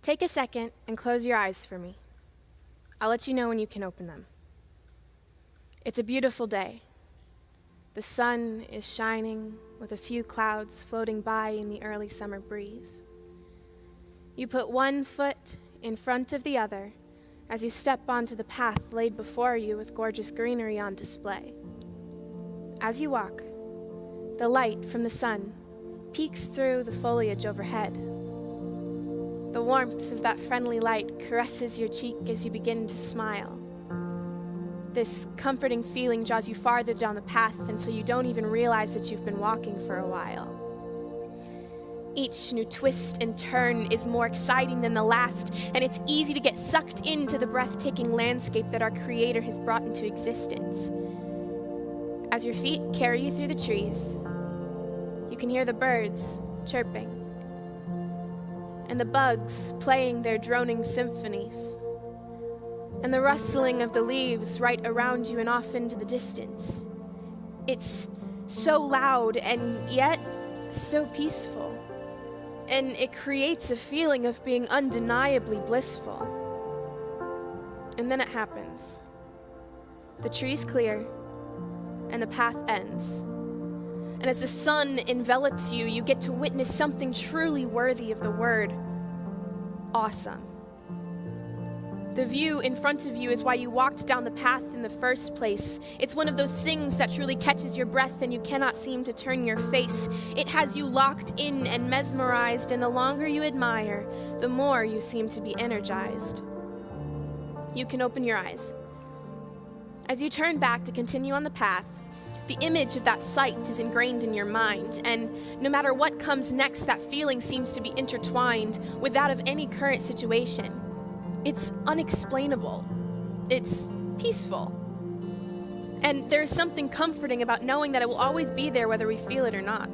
Take a second and close your eyes for me. I'll let you know when you can open them. It's a beautiful day. The sun is shining with a few clouds floating by in the early summer breeze. You put one foot in front of the other as you step onto the path laid before you with gorgeous greenery on display. As you walk, the light from the sun peeks through the foliage overhead. The warmth of that friendly light caresses your cheek as you begin to smile. This comforting feeling draws you farther down the path until you don't even realize that you've been walking for a while. Each new twist and turn is more exciting than the last, and it's easy to get sucked into the breathtaking landscape that our Creator has brought into existence. As your feet carry you through the trees, you can hear the birds chirping and the bugs playing their droning symphonies, and the rustling of the leaves right around you and off into the distance. It's so loud and yet so peaceful, and it creates a feeling of being undeniably blissful. And then it happens. The trees clear, and the path ends. And as the sun envelops you, you get to witness something truly worthy of the word awesome. The view in front of you is why you walked down the path in the first place. It's one of those things that truly catches your breath and you cannot seem to turn your face. It has you locked in and mesmerized, and the longer you admire, the more you seem to be energized. You can open your eyes. As you turn back to continue on the path, the image of that sight is ingrained in your mind, and no matter what comes next, that feeling seems to be intertwined with that of any current situation. It's unexplainable. It's peaceful. And there's something comforting about knowing that it will always be there whether we feel it or not.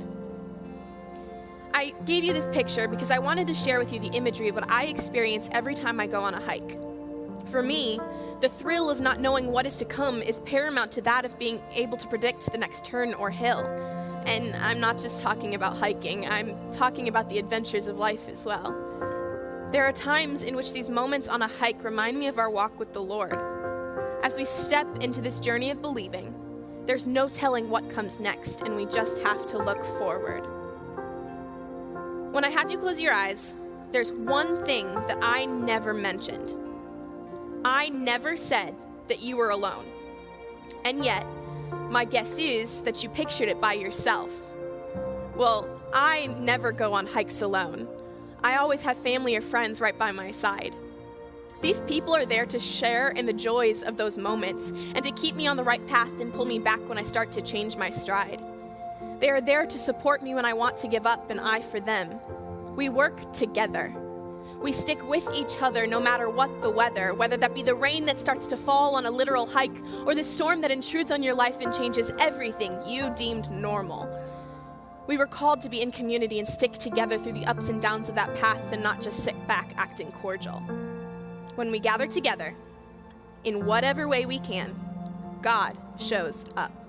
I gave you this picture because I wanted to share with you the imagery of what I experience every time I go on a hike. For me, the thrill of not knowing what is to come is paramount to that of being able to predict the next turn or hill. And I'm not just talking about hiking, I'm talking about the adventures of life as well. There are times in which these moments on a hike remind me of our walk with the Lord. As we step into this journey of believing, there's no telling what comes next, and we just have to look forward. When I had you close your eyes, there's one thing that I never mentioned. I never said that you were alone. And yet, my guess is that you pictured it by yourself. Well, I never go on hikes alone. I always have family or friends right by my side. These people are there to share in the joys of those moments and to keep me on the right path and pull me back when I start to change my stride. They are there to support me when I want to give up, and I for them. We work together. We stick with each other no matter what the weather, whether that be the rain that starts to fall on a literal hike or the storm that intrudes on your life and changes everything you deemed normal. We were called to be in community and stick together through the ups and downs of that path and not just sit back acting cordial. When we gather together, in whatever way we can, God shows up.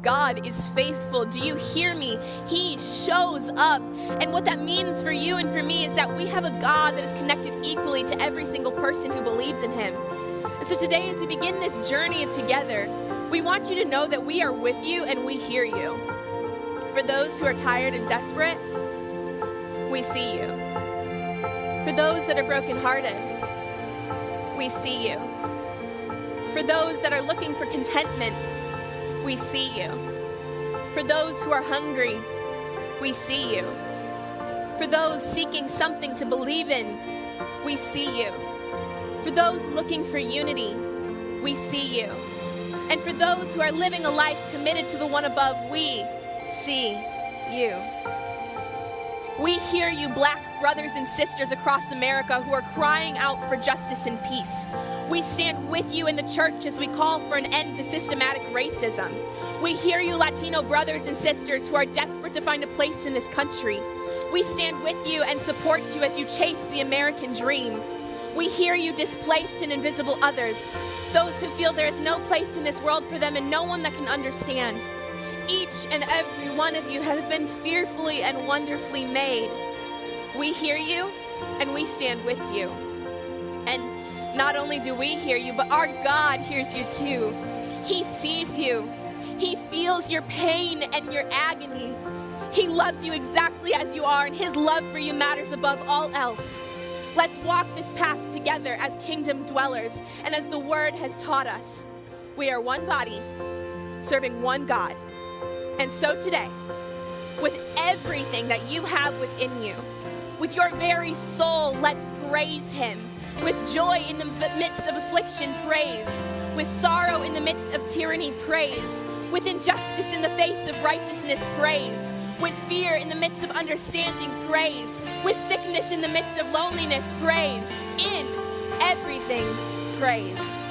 God is faithful. Do you hear me? He shows up. And what that means for you and for me is that we have a God that is connected equally to every single person who believes in him. And so today, as we begin this journey of together, we want you to know that we are with you and we hear you. For those who are tired and desperate, we see you. For those that are brokenhearted, we see you. For those that are looking for contentment, we see you. For those who are hungry, we see you. For those seeking something to believe in, we see you. For those looking for unity, we see you. And for those who are living a life committed to the one above, we see you. We hear you, Black brothers and sisters across America who are crying out for justice and peace. We stand with you in the church as we call for an end to systematic racism. We hear you, Latino brothers and sisters who are desperate to find a place in this country. We stand with you and support you as you chase the American dream. We hear you, displaced and invisible others, those who feel there is no place in this world for them and no one that can understand. Each and every one of you have been fearfully and wonderfully made. We hear you and we stand with you. And not only do we hear you, but our God hears you too. He sees you. He feels your pain and your agony. He loves you exactly as you are, and his love for you matters above all else. Let's walk this path together as kingdom dwellers, and as the word has taught us. We are one body, serving one God. And so today, with everything that you have within you, with your very soul, let's praise him. With joy in the midst of affliction, praise. With sorrow in the midst of tyranny, praise. With injustice in the face of righteousness, praise. With fear in the midst of understanding, praise. With sickness in the midst of loneliness, praise. In everything, praise.